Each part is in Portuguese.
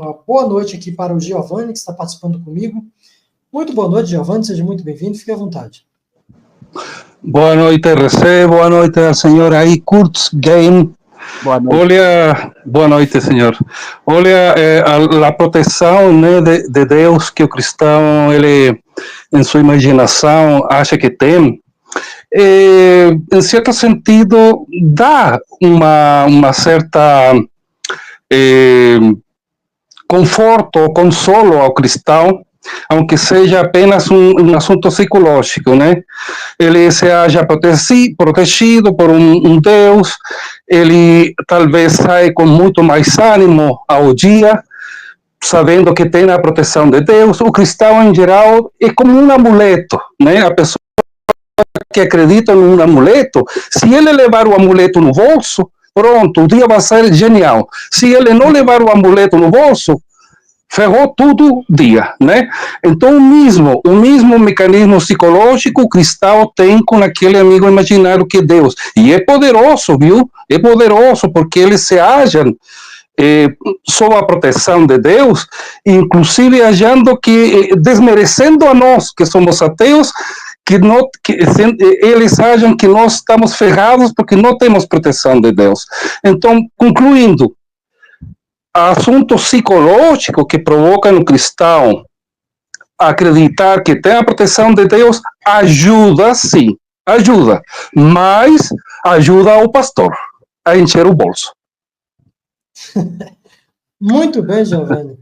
uma boa noite aqui para o Giovanni, que está participando comigo. Muito boa noite, Giovanni, seja muito bem-vindo, fique à vontade. Boa noite, RC, boa noite ao senhor aí, Kurtz Game. Boa noite. Olha, boa noite, senhor. Olha, a proteção, né, de Deus que o cristão, ele, em sua imaginação, acha que tem, em certo sentido, dá uma certa conforto, consolo ao cristão, aunque seja apenas um assunto psicológico, né? Ele se acha protegido por um Deus, ele talvez sai com muito mais ânimo ao dia, sabendo que tem a proteção de Deus. O cristão, em geral, é como um amuleto, né? A pessoa que acredita em um amuleto, se ele levar o amuleto no bolso, pronto, o dia vai ser genial. Se ele não levar o amuleto no bolso, ferrou tudo o dia, né? Então, o mesmo mecanismo psicológico o cristão tem com aquele amigo imaginário que é Deus. E é poderoso, viu? É poderoso, porque eles se acham sob a proteção de Deus, inclusive achando que, desmerecendo a nós, que somos ateus, eles acham que nós estamos ferrados porque não temos proteção de Deus. Então, concluindo, assunto psicológico que provoca no cristão acreditar que tem a proteção de Deus ajuda, sim, ajuda, mas ajuda o pastor a encher o bolso. Muito bem, Giovanni.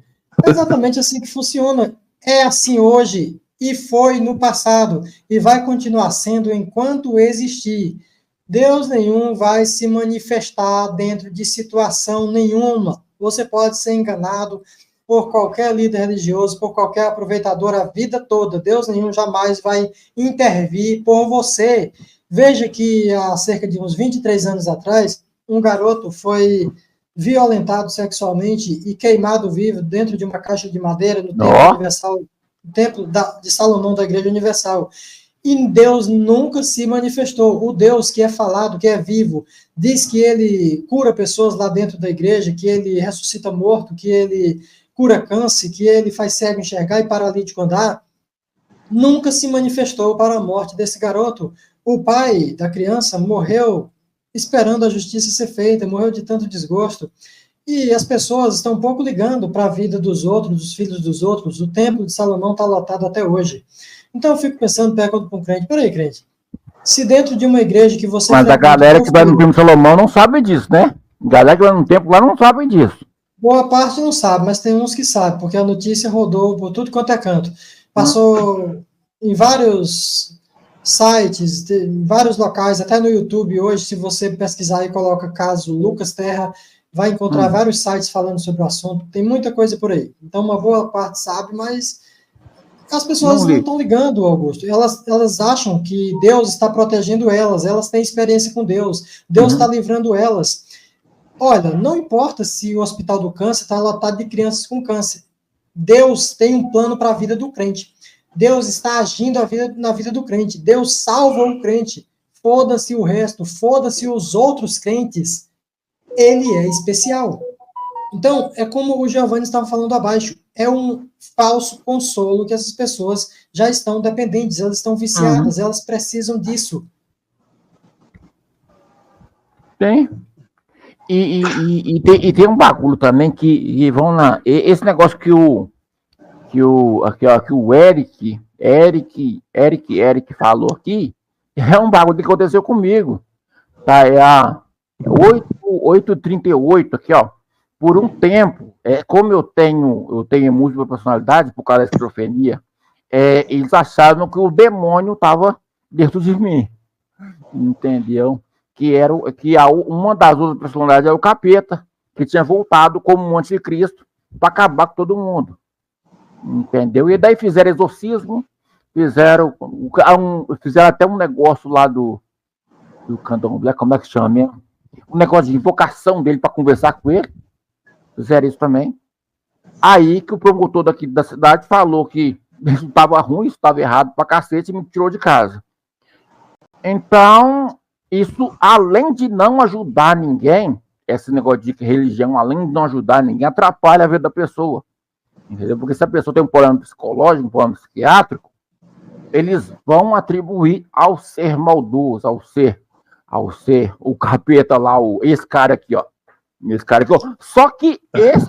É exatamente assim que funciona. É assim hoje, e foi no passado, e vai continuar sendo enquanto existir. Deus nenhum vai se manifestar dentro de situação nenhuma. Você pode ser enganado por qualquer líder religioso, por qualquer aproveitador a vida toda. Deus nenhum jamais vai intervir por você. Veja que há cerca de uns 23 anos atrás, um garoto foi violentado sexualmente e queimado vivo dentro de uma caixa de madeira no Templo Universal, no Templo de Salomão da Igreja Universal. E Deus nunca se manifestou. O Deus que é falado, que é vivo, diz que ele cura pessoas lá dentro da igreja, que ele ressuscita morto, que ele cura câncer, que ele faz cego enxergar e paralítico andar, nunca se manifestou para a morte desse garoto. O pai da criança morreu esperando a justiça ser feita, morreu de tanto desgosto. E as pessoas estão um pouco ligando para a vida dos outros, dos filhos dos outros. O Templo de Salomão está lotado até hoje. Então eu fico pensando, pergunto para um crente, peraí, crente, se dentro de uma igreja que você... Mas a galera que vai no Templo de Salomão não sabe disso, né? A galera que vai no templo lá não sabe disso. Boa parte não sabe, mas tem uns que sabem, porque a notícia rodou por tudo quanto é canto. Passou em vários sites, em vários locais, até no YouTube hoje, se você pesquisar e coloca caso Lucas Terra, vai encontrar vários sites falando sobre o assunto. Tem muita coisa por aí. Então uma boa parte sabe, mas... as pessoas não estão ligando, Augusto. Elas acham que Deus está protegendo elas têm experiência com Deus está livrando elas. Olha, não importa se o Hospital do Câncer está lotado de crianças com câncer. Deus tem um plano para a vida do crente. Deus está agindo na vida do crente. Deus salva o crente. Foda-se o resto, foda-se os outros crentes. Ele é especial. Então, é como o Giovanni estava falando abaixo, é um falso consolo que essas pessoas já estão dependentes, elas estão viciadas, elas precisam disso. Tem. E tem um bagulho também que vão lá. Esse negócio que o Eric falou aqui, é um bagulho que aconteceu comigo. Tá? É a 8h38 aqui, ó. Por um tempo, como eu tenho múltipla personalidade por causa da esquizofrenia, eles acharam que o demônio estava dentro de mim, entendeu? Uma das outras personalidades era o capeta, que tinha voltado como um anticristo para acabar com todo mundo, entendeu? E daí fizeram exorcismo, fizeram até um negócio lá do candomblé, como é que chama mesmo? Um negócio de invocação dele para conversar com ele. Fizeram isso também. Aí que o promotor daqui da cidade falou que isso estava ruim, isso estava errado pra cacete e me tirou de casa. Então, isso, além de não ajudar ninguém, esse negócio de que religião, além de não ajudar ninguém, atrapalha a vida da pessoa. Entendeu? Porque se a pessoa tem um problema psicológico, um problema psiquiátrico, eles vão atribuir ao ser maldoso, ao ser o capeta lá, esse cara aqui, ó. Esse cara aqui, ó. Só que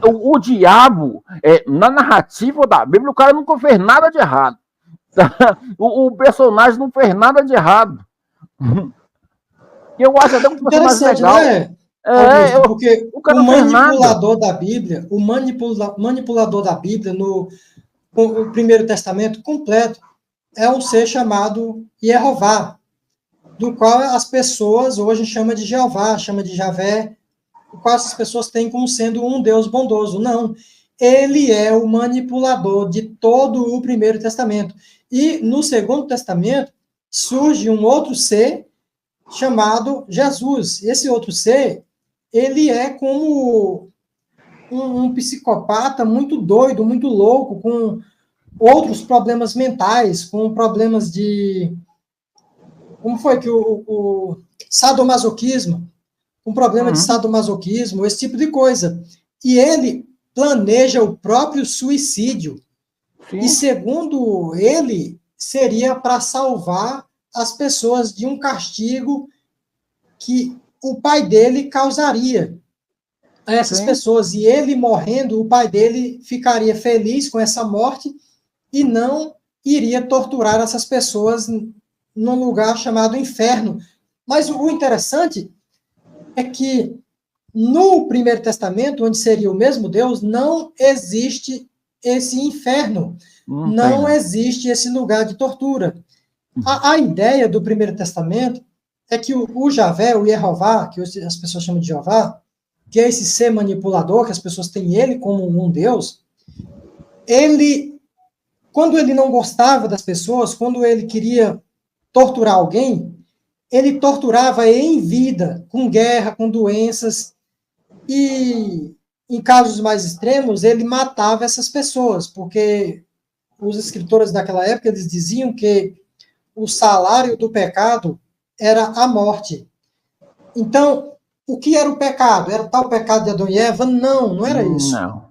o diabo, na narrativa da Bíblia, o cara nunca fez nada de errado. O personagem não fez nada de errado. E eu acho até um personagem legal. Né? Porque o manipulador da Bíblia, o manipulador da Bíblia no Primeiro Testamento completo é um ser chamado Jeová, do qual as pessoas hoje chamam de Jeová, chamam de Javé, o qual as pessoas têm como sendo um Deus bondoso. Não, ele é o manipulador de todo o Primeiro Testamento. E no Segundo Testamento surge um outro ser chamado Jesus. Esse outro ser, ele é como um psicopata muito doido, muito louco, com outros problemas mentais, com problemas de... Como foi que o sadomasoquismo, um problema de sadomasoquismo, esse tipo de coisa. E ele planeja o próprio suicídio. Sim. E segundo ele, seria para salvar as pessoas de um castigo que o pai dele causaria a essas pessoas. E ele morrendo, o pai dele ficaria feliz com essa morte e não iria torturar essas pessoas num lugar chamado inferno. Mas o interessante é que no Primeiro Testamento, onde seria o mesmo Deus, não existe esse inferno, não existe esse lugar de tortura. A ideia do Primeiro Testamento é que o Javé, o Jeová, que as pessoas chamam de Jeová, que é esse ser manipulador, que as pessoas têm ele como um Deus, ele, quando ele não gostava das pessoas, quando ele queria torturar alguém, ele torturava em vida, com guerra, com doenças, e em casos mais extremos, ele matava essas pessoas, porque os escritores daquela época, eles diziam que o salário do pecado era a morte. Então, o que era o pecado? Era tal pecado de Adão e Eva? Não, não era isso. Não.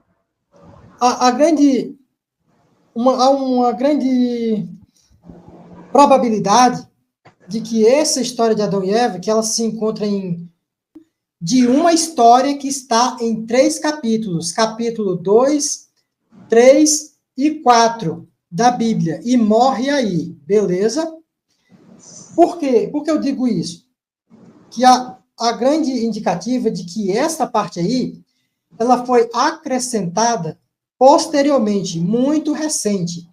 Há uma grande probabilidade de que essa história de Adão e Eva, que ela se encontra de uma história que está em 3 capítulos, capítulo 2, 3 e 4 da Bíblia, e morre aí, beleza? Por quê? Por que eu digo isso? Que a grande indicativa de que essa parte aí, ela foi acrescentada posteriormente, muito recente.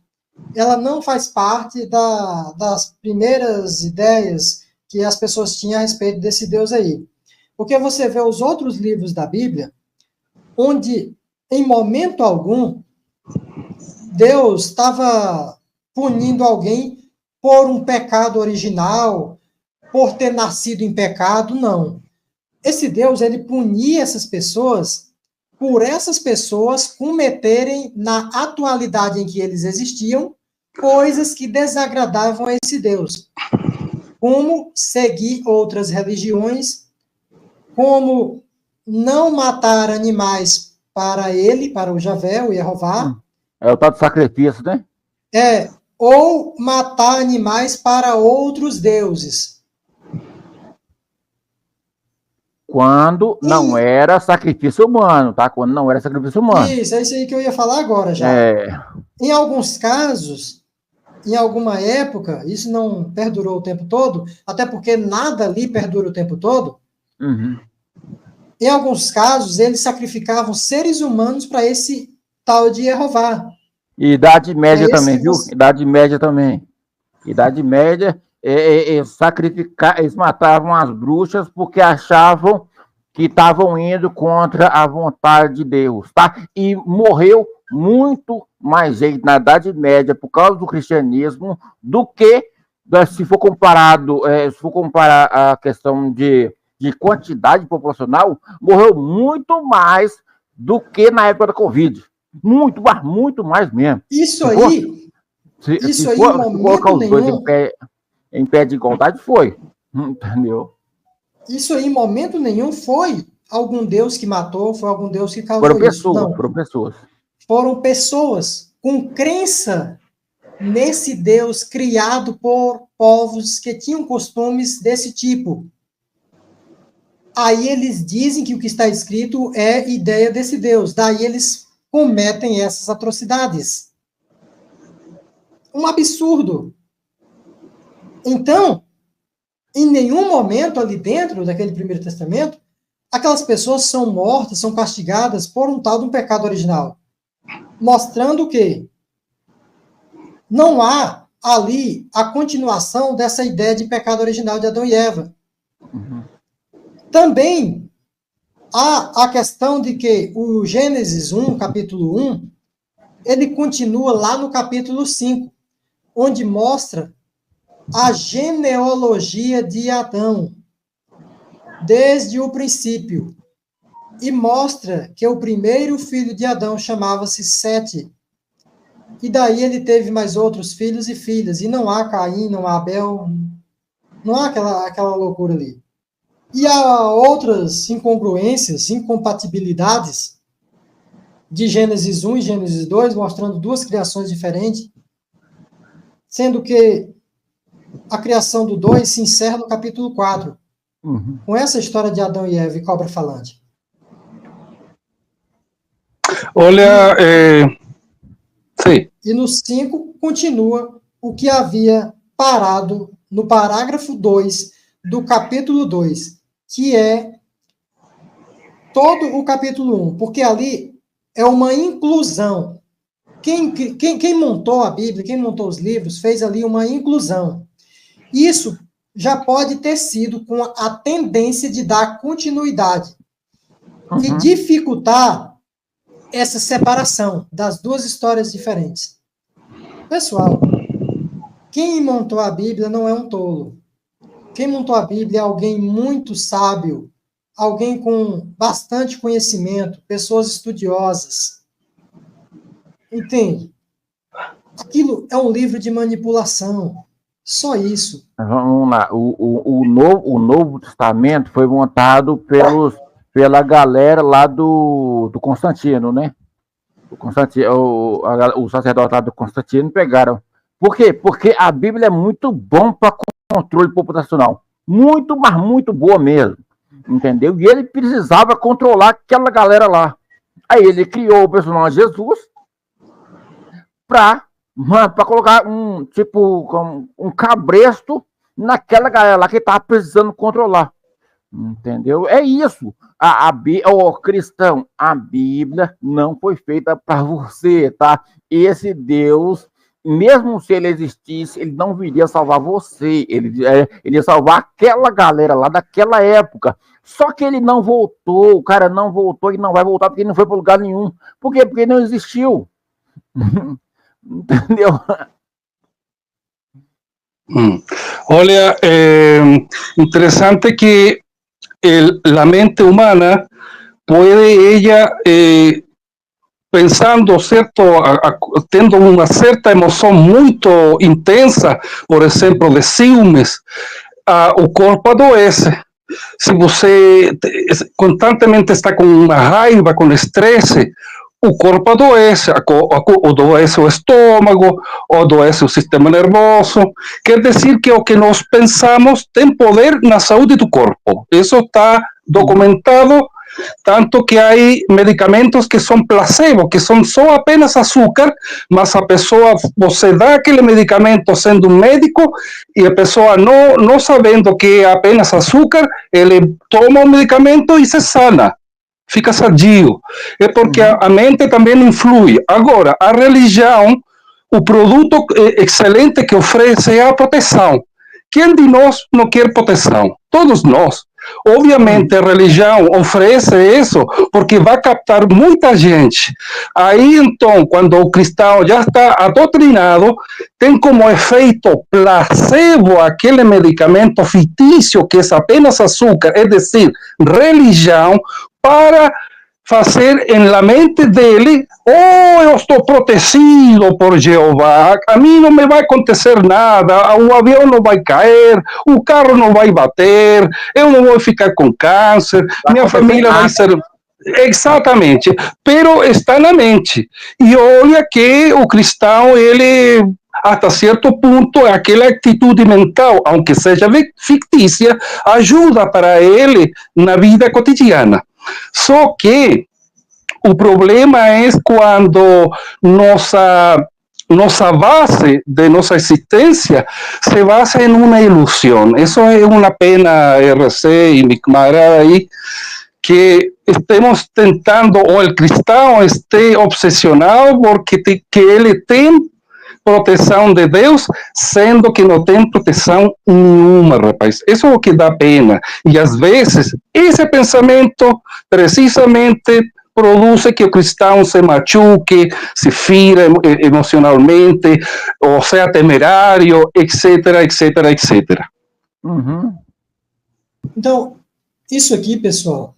Ela não faz parte das primeiras ideias que as pessoas tinham a respeito desse Deus aí. Porque você vê os outros livros da Bíblia, onde, em momento algum, Deus estava punindo alguém por um pecado original, por ter nascido em pecado, não. Esse Deus, ele punia essas pessoas por essas pessoas cometerem, na atualidade em que eles existiam, coisas que desagradavam a esse Deus. Como seguir outras religiões, como não matar animais para ele, para o Javé, o Jeová. É o tal de sacrifício, né? Ou matar animais para outros deuses. Quando não era sacrifício humano, tá? Quando não era sacrifício humano. Isso, é isso aí que eu ia falar agora já. Em alguns casos, em alguma época, isso não perdurou o tempo todo, até porque nada ali perdura o tempo todo. Em alguns casos, eles sacrificavam seres humanos para esse tal de Jeová. Idade Média também, viu? Idade Média também. Idade Média, eles matavam as bruxas porque achavam que estavam indo contra a vontade de Deus, tá? E morreu muito mais gente na Idade Média por causa do cristianismo do que, se for comparar a questão de quantidade populacional, morreu muito mais do que na época da Covid. Muito mais mesmo. Isso aí, se colocar os dois em pé de igualdade, foi. Entendeu? Isso aí, em momento nenhum, foi algum Deus que matou, foi algum Deus que causou isso. Não. Foram pessoas. Foram pessoas com crença nesse Deus criado por povos que tinham costumes desse tipo. Aí eles dizem que o que está escrito é ideia desse Deus. Daí eles cometem essas atrocidades. Um absurdo. Então, em nenhum momento ali dentro daquele Primeiro Testamento, aquelas pessoas são mortas, são castigadas por um tal de um pecado original. Mostrando que não há ali a continuação dessa ideia de pecado original de Adão e Eva. Uhum. Também há a questão de que o Gênesis 1, capítulo 1, ele continua lá no capítulo 5, onde mostra a genealogia de Adão, desde o princípio, e mostra que o primeiro filho de Adão chamava-se Sete, e daí ele teve mais outros filhos e filhas, e não há Caim, não há Abel, não há aquela loucura ali. E há outras incongruências, incompatibilidades de Gênesis 1 e Gênesis 2, mostrando duas criações diferentes, sendo que a criação do 2 se encerra no capítulo 4, com essa história de Adão e Eva e cobra falante. Olha, sim. E no 5 continua o que havia parado no parágrafo 2 do capítulo 2, que é todo o capítulo 1, porque ali é uma inclusão. Quem montou a Bíblia, quem montou os livros, fez ali uma inclusão. Isso já pode ter sido com a tendência de dar continuidade e dificultar essa separação das duas histórias diferentes. Pessoal, quem montou a Bíblia não é um tolo. Quem montou a Bíblia é alguém muito sábio, alguém com bastante conhecimento, pessoas estudiosas. Entende? Aquilo é um livro de manipulação. Só isso. Vamos lá. O Novo Testamento foi montado pela galera lá do Constantino, né? O sacerdote lá do Constantino pegaram. Por quê? Porque a Bíblia é muito bom para controle populacional. Muito, mas muito boa mesmo. Entendeu? E ele precisava controlar aquela galera lá. Aí ele criou o personagem Jesus para colocar um cabresto naquela galera lá que estava precisando controlar. Entendeu? É isso. Cristão, a Bíblia não foi feita para você, tá? Esse Deus, mesmo se ele existisse, ele não viria salvar você. Ele ia salvar aquela galera lá daquela época. Só que ele não voltou, o cara não voltou e não vai voltar porque ele não foi para lugar nenhum. Por quê? Porque não existiu. Entendeu? Olha, interessante que la mente humana puede ella, pensando, certo, tendo uma certa emoção muito intensa, por exemplo, de ciúmes, o corpo adoece. Se você constantemente está com uma raiva, com estresse, o corpo adoece, adoece o estômago, adoece o sistema nervoso. Quer dizer que o que nós pensamos tem poder na saúde do corpo. Isso está documentado, tanto que há medicamentos que são placebo, que são só apenas açúcar, mas a pessoa, você dá aquele medicamento sendo médico, e a pessoa não sabendo que é apenas açúcar, ele toma o medicamento e se sana. Fica sadio. É porque a mente também influi. Agora, a religião, o produto excelente que oferece é a proteção. Quem de nós não quer proteção? Todos nós. Obviamente, a religião oferece isso porque vai captar muita gente. Aí, então, quando o cristão já está adotrinado, tem como efeito placebo aquele medicamento fictício que é apenas açúcar, é dizer, religião, para fazer em la mente dele, eu estou protegido por Jeová, a mim não me vai acontecer nada, o avião não vai cair, o carro não vai bater, eu não vou ficar com câncer, minha família vai ser... Exatamente, pero está na mente. E olha que o cristão, ele, até certo ponto, aquela atitude mental, aunque seja fictícia, ajuda para ele na vida cotidiana. Só que o problema é quando nossa base de nossa existência se basa em uma ilusão. Isso é uma pena, RC e mi camarada aí, que estemos tentando, ou o cristão esteja obsessionado porque que ele tem proteção de Deus, sendo que não tem proteção nenhuma, rapaz. Isso é o que dá pena. E às vezes, esse pensamento, precisamente, produz que o cristão se machuque, se fira emocionalmente, ou seja temerário, etc, etc, etc. Uhum. Então, isso aqui, pessoal,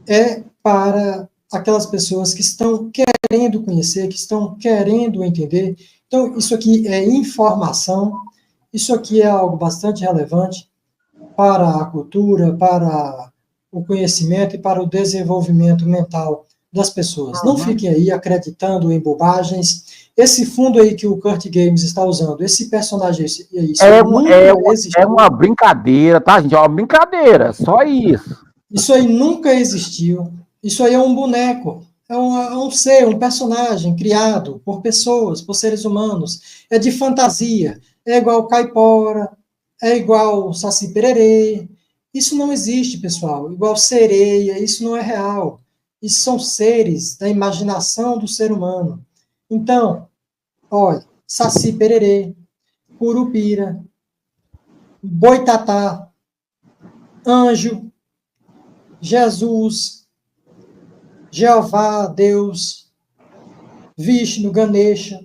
é para aquelas pessoas que estão querendo conhecer, que estão querendo entender. Então, isso aqui é informação, isso aqui é algo bastante relevante para a cultura, para o conhecimento e para o desenvolvimento mental das pessoas. Não fiquem aí acreditando em bobagens. Esse fundo aí que o Kurt Games está usando, esse personagem aí, é uma brincadeira, tá, gente? É uma brincadeira, só isso. Isso aí nunca existiu. Isso aí é um boneco. É um ser, um personagem criado por pessoas, por seres humanos. É de fantasia. É igual caipora, é igual saci pererê. Isso não existe, pessoal. Igual sereia, isso não é real. Isso são seres da imaginação do ser humano. Então, olha, saci pererê, curupira, boitatá, anjo, Jesus, Jeová, Deus, Vishnu, Ganesha.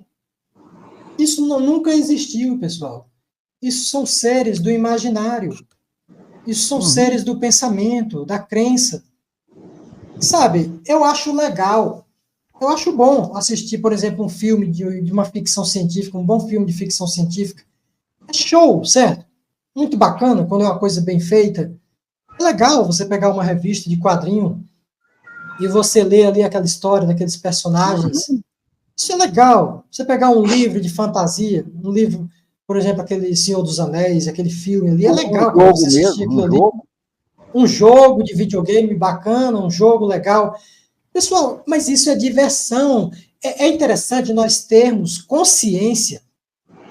Isso nunca existiu, pessoal. Isso são seres do imaginário. Isso são seres do pensamento, da crença. Sabe, eu acho legal, eu acho bom assistir, por exemplo, um filme de uma ficção científica, um bom filme de ficção científica. É show, certo? Muito bacana quando é uma coisa bem feita. É legal você pegar uma revista de quadrinho e você ler ali aquela história daqueles personagens. Isso é legal. Você pegar um livro de fantasia, um livro, por exemplo, aquele Senhor dos Anéis, aquele filme ali, é legal você assistir aquilo ali. Um jogo de videogame bacana, um jogo legal. Pessoal, mas isso é diversão. É interessante nós termos consciência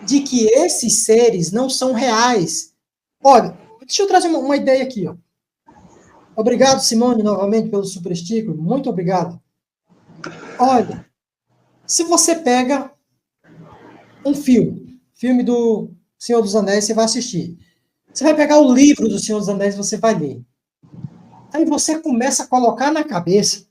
de que esses seres não são reais. Olha, deixa eu trazer uma ideia aqui, ó. Obrigado, Simone, novamente, pelo super sticker. Muito obrigado. Olha, se você pega um filme do Senhor dos Anéis, você vai assistir. Você vai pegar o livro do Senhor dos Anéis, você vai ler. Aí você começa a colocar na cabeça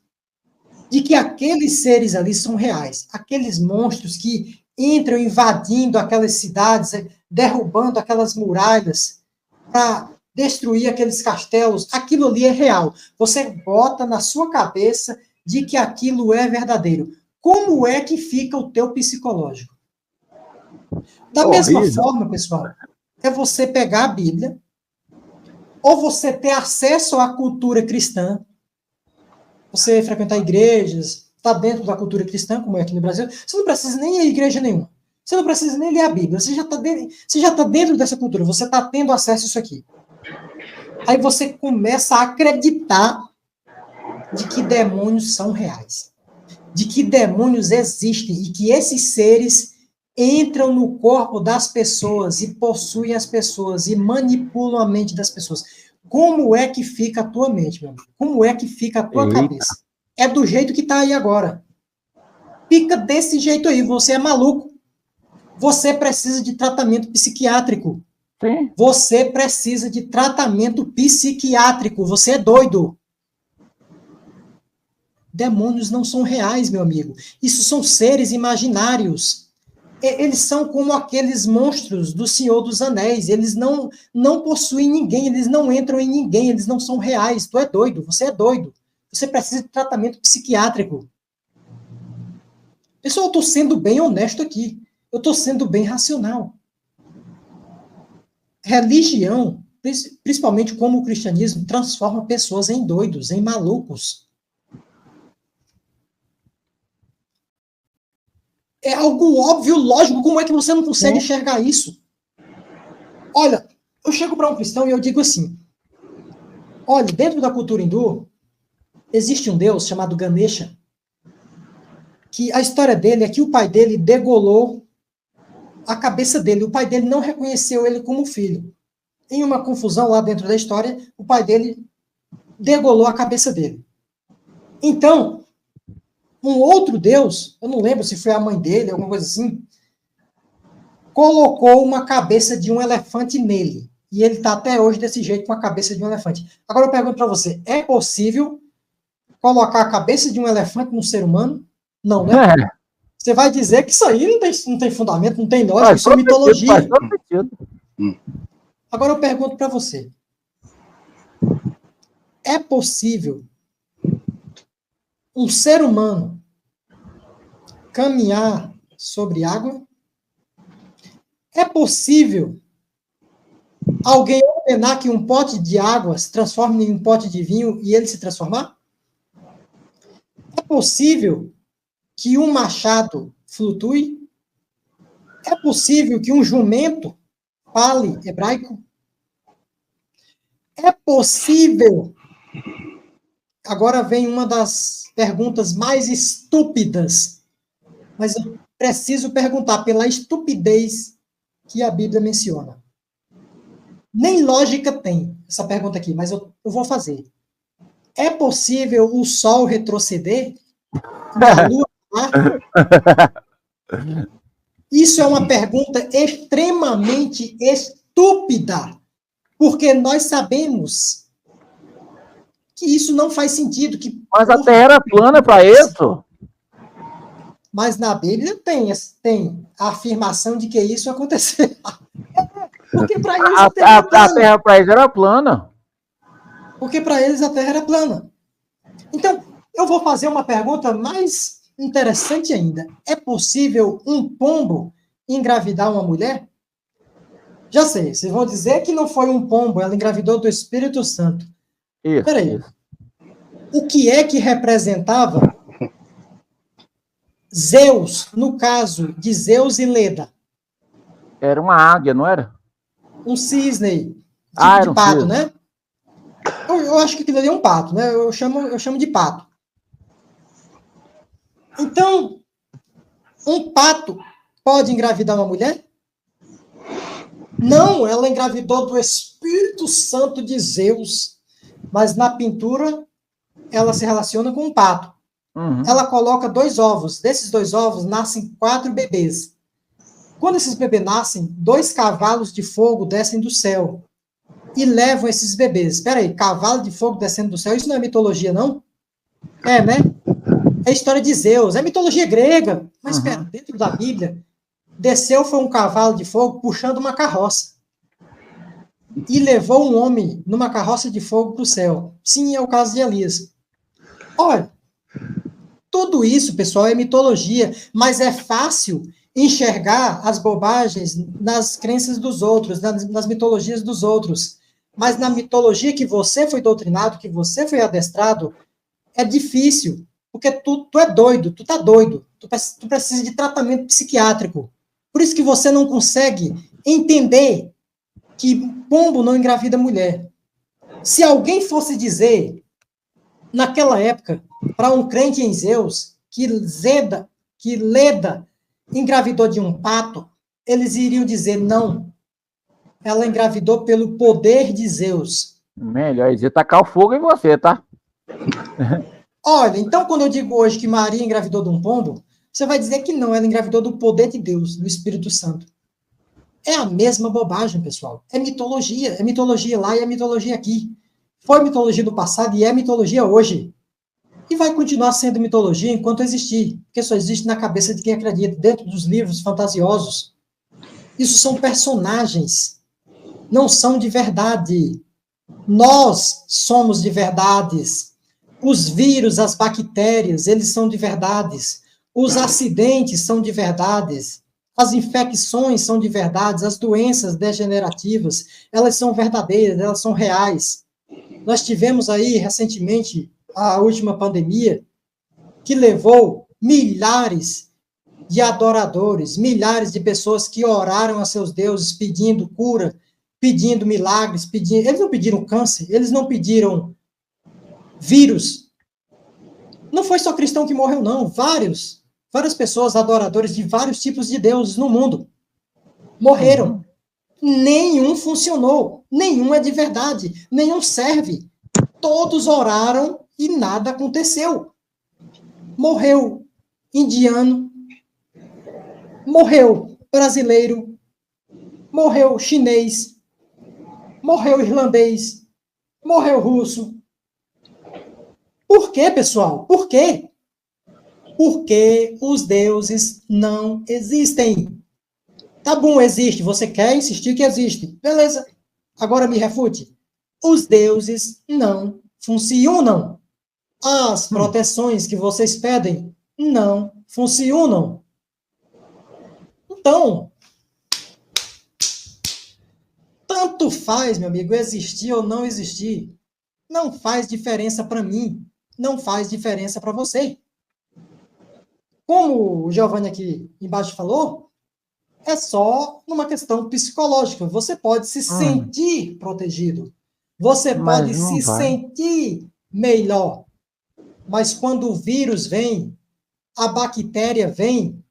de que aqueles seres ali são reais. Aqueles monstros que entram invadindo aquelas cidades, derrubando aquelas muralhas para destruir aqueles castelos, aquilo ali é real. Você bota na sua cabeça de que aquilo é verdadeiro. Como é que fica o teu psicológico? Da mesma forma, pessoal, é você pegar a Bíblia, ou você ter acesso à cultura cristã, você frequentar igrejas, estar dentro da cultura cristã, como é aqui no Brasil, você não precisa nem ir a igreja nenhuma. Você não precisa nem ler a Bíblia. Você já está dentro dessa cultura. Você está tendo acesso a isso aqui. Aí você começa a acreditar de que demônios são reais. De que demônios existem e que esses seres entram no corpo das pessoas e possuem as pessoas e manipulam a mente das pessoas. Como é que fica a tua mente, meu amigo? Como é que fica a tua cabeça? É do jeito que está aí agora. Fica desse jeito aí. Você é maluco. Você precisa de tratamento psiquiátrico. Sim. Você precisa de tratamento psiquiátrico. Você é doido. Demônios não são reais, meu amigo. Isso são seres imaginários. Eles são como aqueles monstros do Senhor dos Anéis. Eles não possuem ninguém, eles não entram em ninguém, eles não são reais. Tu é doido, você é doido. Você precisa de tratamento psiquiátrico. Pessoal, eu estou sendo bem honesto aqui. Eu estou sendo bem racional. Religião, principalmente como o cristianismo, transforma pessoas em doidos, em malucos. É algo óbvio, lógico. Como é que você não consegue enxergar isso? Olha, eu chego para um cristão e eu digo assim, olha, dentro da cultura hindu, existe um deus chamado Ganesha, que a história dele é que o pai dele degolou a cabeça dele. O pai dele não reconheceu ele como filho. Em uma confusão lá dentro da história, o pai dele degolou a cabeça dele. Então, um outro deus, eu não lembro se foi a mãe dele, alguma coisa assim, colocou uma cabeça de um elefante nele. E ele está até hoje desse jeito, com a cabeça de um elefante. Agora eu pergunto para você, é possível colocar a cabeça de um elefante num ser humano? Não, né? Você vai dizer que isso aí não tem fundamento, não tem lógica, isso é mitologia. Agora eu pergunto para você, é possível um ser humano caminhar sobre água? É possível alguém ordenar que um pote de água se transforme em um pote de vinho e ele se transformar? É possível que um machado flutue? É possível que um jumento fale hebraico? É possível? Agora vem uma das perguntas mais estúpidas, mas eu preciso perguntar pela estupidez que a Bíblia menciona. Nem lógica tem essa pergunta aqui, mas eu vou fazer. É possível o Sol retroceder e a Lua pular? Isso é uma pergunta extremamente estúpida, porque nós sabemos que isso não faz sentido. Mas a Terra era plana para isso? Mas na Bíblia tem a afirmação de que isso aconteceu. Porque para eles a Terra para eles era plana. Porque para eles a Terra era plana. Então, eu vou fazer uma pergunta mais interessante ainda. É possível um pombo engravidar uma mulher? Já sei, vocês vão dizer que não foi um pombo, ela engravidou do Espírito Santo. Peraí. O que é que representava Zeus, no caso de Zeus e Leda? Era uma águia, não era? Um cisne de pato, cisne. né? Eu acho que aquilo ali é um pato, né? Eu chamo de pato. Então, um pato pode engravidar uma mulher? Não, ela engravidou do Espírito Santo de Zeus. Mas na pintura, ela se relaciona com um pato. Uhum. Ela coloca 2 ovos. Desses 2 ovos, nascem 4 bebês. Quando esses bebês nascem, 2 cavalos de fogo descem do céu e levam esses bebês. Espera aí, cavalo de fogo descendo do céu, isso não é mitologia, não? É, né? É história de Zeus, é mitologia grega. Mas espera, dentro da Bíblia, desceu foi um cavalo de fogo puxando uma carroça. E levou um homem numa carroça de fogo para o céu. Sim, é o caso de Elias. Olha, tudo isso, pessoal, é mitologia, mas é fácil enxergar as bobagens nas crenças dos outros, nas mitologias dos outros. Mas na mitologia que você foi doutrinado, que você foi adestrado, é difícil, porque tu é doido, tu tá doido, tu precisa de tratamento psiquiátrico. Por isso que você não consegue entender que pombo não engravida mulher. Se alguém fosse dizer, naquela época, para um crente em Zeus, que Leda engravidou de um pato, eles iriam dizer, não, ela engravidou pelo poder de Zeus. Melhor dizer, tacar o fogo em você, tá? Olha, então quando eu digo hoje que Maria engravidou de um pombo, você vai dizer que não, ela engravidou do poder de Deus, do Espírito Santo. É a mesma bobagem, pessoal. É mitologia lá e é mitologia aqui. Foi mitologia do passado e é mitologia hoje. E vai continuar sendo mitologia enquanto existir, porque só existe na cabeça de quem acredita, dentro dos livros fantasiosos. Isso são personagens, não são de verdade. Nós somos de verdades. Os vírus, as bactérias, eles são de verdades. os acidentes são de verdades, as infecções são de verdades, as doenças degenerativas, elas são verdadeiras, elas são reais. Nós tivemos aí, recentemente, a última pandemia, que levou milhares de adoradores, milhares de pessoas que oraram a seus deuses pedindo cura, pedindo milagres, eles não pediram câncer, eles não pediram vírus. Não foi só cristão que morreu, não. Várias pessoas adoradores de vários tipos de deuses no mundo morreram. Nenhum funcionou, nenhum é de verdade, nenhum serve. Todos oraram e nada aconteceu. Morreu indiano, morreu brasileiro, morreu chinês, morreu irlandês, morreu russo. Por quê, pessoal? Por quê? Porque os deuses não existem. Tá bom, existe. Você quer insistir que existe. Beleza. Agora me refute. Os deuses não funcionam. As proteções que vocês pedem não funcionam. Então, tanto faz, meu amigo, existir ou não existir. Não faz diferença para mim. Não faz diferença para você. Como o Giovanni aqui embaixo falou, é só numa questão psicológica. Você pode se sentir protegido. Você pode se sentir melhor. Mas quando o vírus vem, a bactéria vem,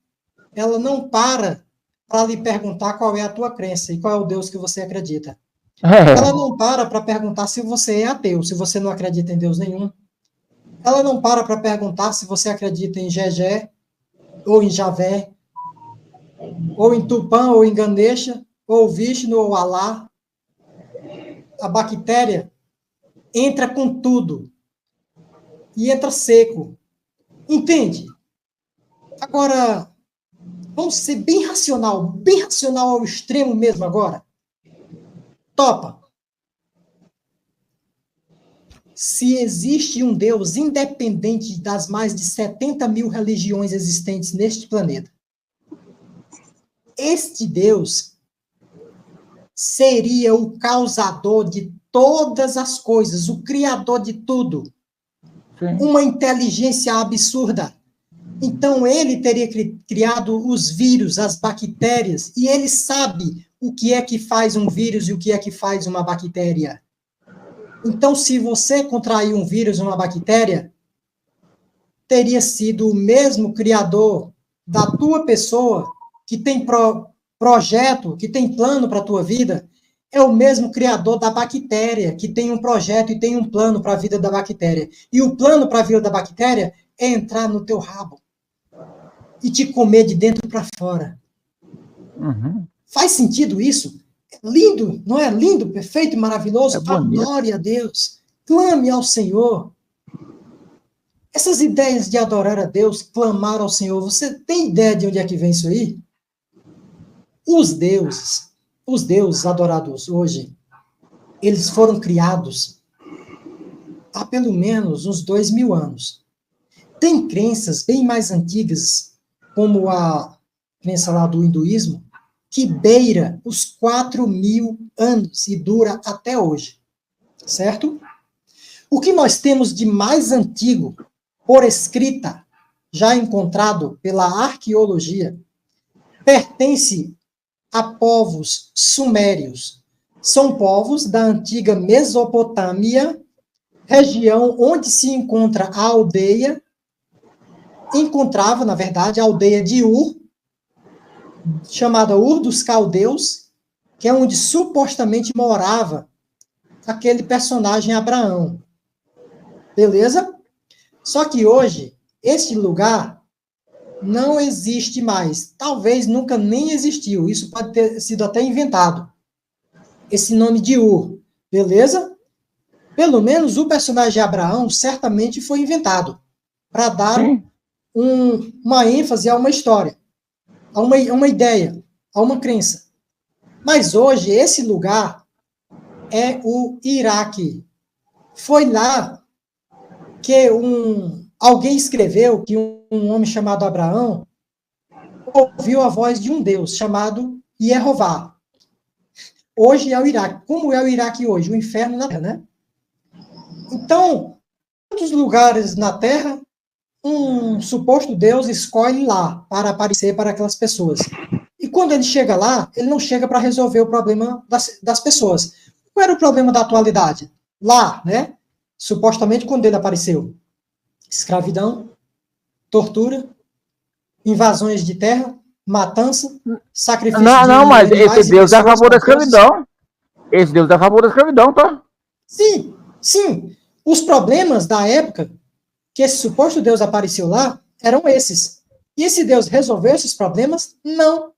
ela não para lhe perguntar qual é a tua crença e qual é o Deus que você acredita. Ela não para perguntar se você é ateu, se você não acredita em Deus nenhum. Ela não para perguntar se você acredita em Gegé, ou em Javé, ou em Tupã, ou em Ganesha, ou Vishnu, ou Alá. A bactéria entra com tudo. E entra seco. Entende? Agora, vamos ser bem racional ao extremo mesmo agora. Topa. Se existe um Deus independente das mais de 70 mil religiões existentes neste planeta, este Deus seria o causador de todas as coisas, o criador de tudo. Sim. Uma inteligência absurda. Então, ele teria criado os vírus, as bactérias, e ele sabe o que é que faz um vírus e o que é que faz uma bactéria. Então, se você contrair um vírus ou uma bactéria, teria sido o mesmo criador da tua pessoa, que tem projeto, que tem plano para a tua vida, é o mesmo criador da bactéria, que tem um projeto e tem um plano para a vida da bactéria. E o plano para a vida da bactéria é entrar no teu rabo e te comer de dentro para fora. Faz sentido isso? Lindo, não é lindo, perfeito, maravilhoso? Adore a Deus, clame ao Senhor. Essas ideias de adorar a Deus, clamar ao Senhor, você tem ideia de onde é que vem isso aí? Os deuses adorados hoje, eles foram criados há pelo menos uns 2000 anos. Tem crenças bem mais antigas, como a crença lá do hinduísmo, que beira os 4.000 anos e dura até hoje, certo? O que nós temos de mais antigo, por escrita, já encontrado pela arqueologia, pertence a povos sumérios. São povos da antiga Mesopotâmia, região onde se encontra a aldeia, encontrava, na verdade, a aldeia de Ur, chamada Ur dos Caldeus, que é onde supostamente morava aquele personagem Abraão. Beleza? Só que hoje, este lugar não existe mais. Talvez nunca nem existiu. Isso pode ter sido até inventado. Esse nome de Ur. Beleza? Pelo menos o personagem Abraão certamente foi inventado para dar uma ênfase a uma história, a uma ideia, a uma crença. Mas hoje, esse lugar é o Iraque. Foi lá que um alguém escreveu que um homem chamado Abraão ouviu a voz de um Deus chamado Jeová. Hoje é o Iraque. Como é o Iraque hoje? O inferno na Terra, né? Então, muitos lugares na Terra, um suposto Deus escolhe lá para aparecer para aquelas pessoas. E quando ele chega lá, ele não chega para resolver o problema das pessoas. Qual era o problema da atualidade? Lá, né? Supostamente, quando ele apareceu. Escravidão, tortura, invasões de terra, matança, sacrifício Não, mas animais esse Deus é a favor da deuses. escravidão. Esse Deus é a favor da escravidão, tá? Sim, sim. Os problemas da época que esse suposto Deus apareceu lá eram esses. E esse Deus resolveu esses problemas? Não.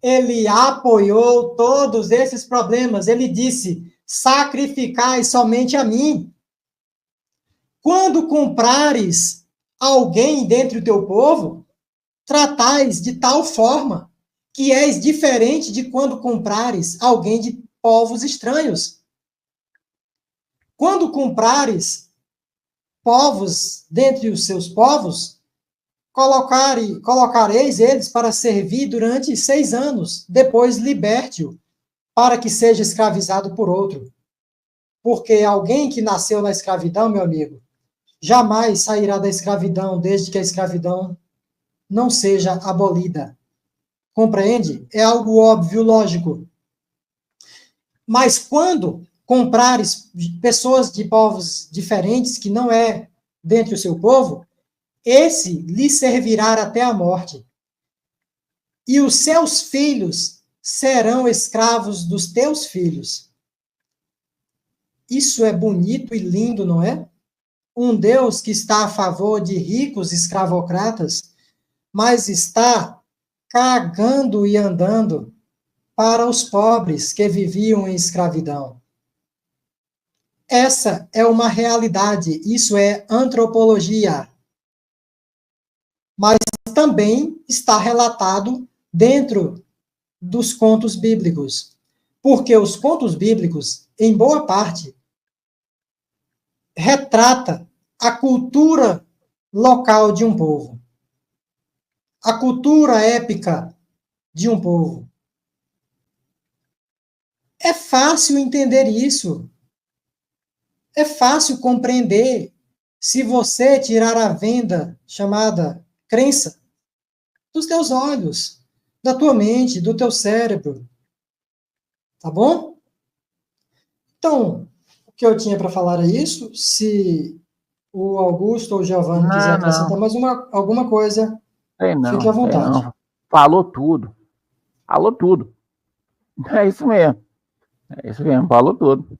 Ele apoiou todos esses problemas. Ele disse: sacrificai somente a mim. Quando comprares alguém dentre o teu povo, tratais de tal forma que és diferente de quando comprares alguém de povos estranhos. Quando comprares povos dentre os seus povos, colocareis eles para servir durante 6 anos, depois liberte-o, para que seja escravizado por outro. Porque alguém que nasceu na escravidão, meu amigo, jamais sairá da escravidão, desde que a escravidão não seja abolida. Compreende? É algo óbvio, lógico. Mas quando comprares pessoas de povos diferentes, que não é dentre o seu povo, esse lhe servirá até a morte. E os seus filhos serão escravos dos teus filhos. Isso é bonito e lindo, não é? Um Deus que está a favor de ricos escravocratas, mas está cagando e andando para os pobres que viviam em escravidão. Essa é uma realidade, isso é antropologia. Mas também está relatado dentro dos contos bíblicos. Porque os contos bíblicos, em boa parte, retrata a cultura local de um povo. A cultura épica de um povo. É fácil entender isso. É fácil compreender se você tirar a venda chamada crença dos teus olhos, da tua mente, do teu cérebro. Tá bom? Então, o que eu tinha para falar é isso. Se o Augusto ou o Giovanni quiser acrescentar mais alguma coisa, fique à vontade. Falou tudo. Falou tudo. É isso mesmo, falou tudo.